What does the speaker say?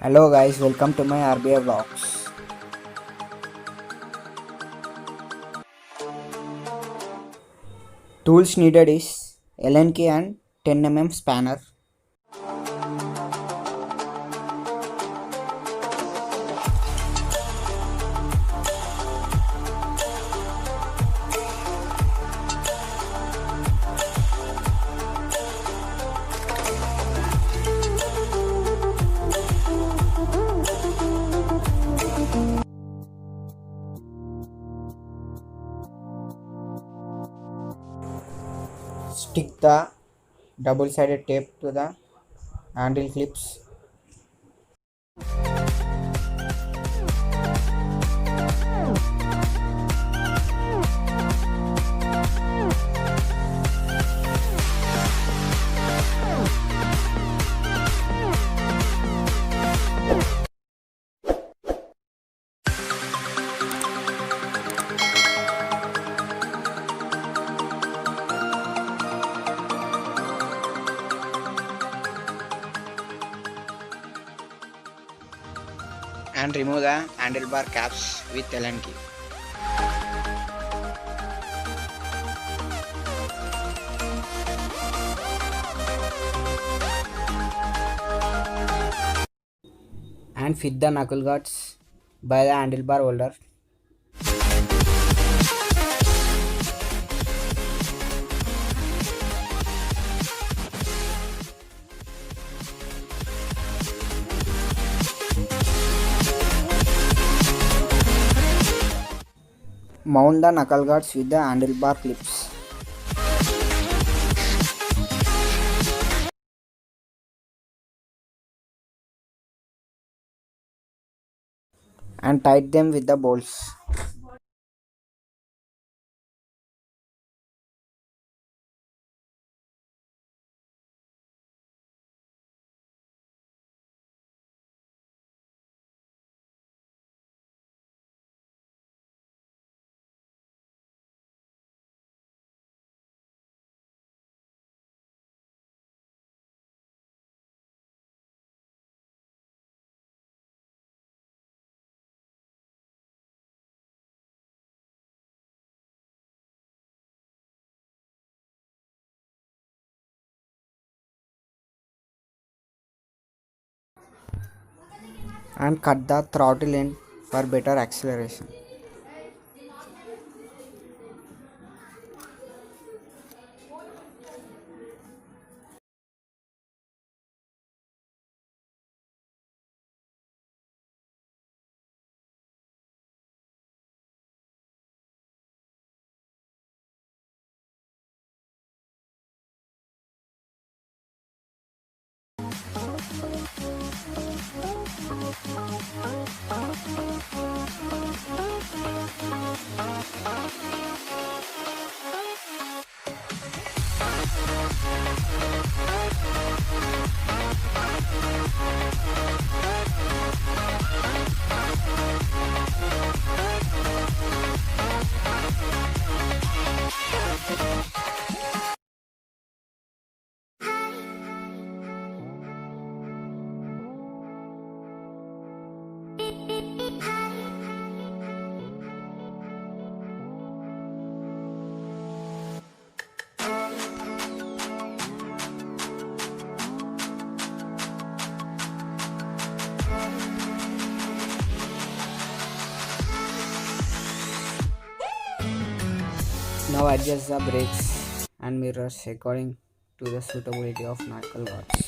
Hello guys, welcome to my RBI vlogs. Tools needed is Allen key and 10 mm spanner. Stick the double-sided tape to the handle clips. And remove the handlebar caps with Allen key. And fit the knuckle guards by the handlebar holder. Mount the knuckle guards with the handlebar clips. And tight them with the bolts. And cut the throttle end for better acceleration. Now adjust the brakes and mirrors according to the suitability of knuckle guards.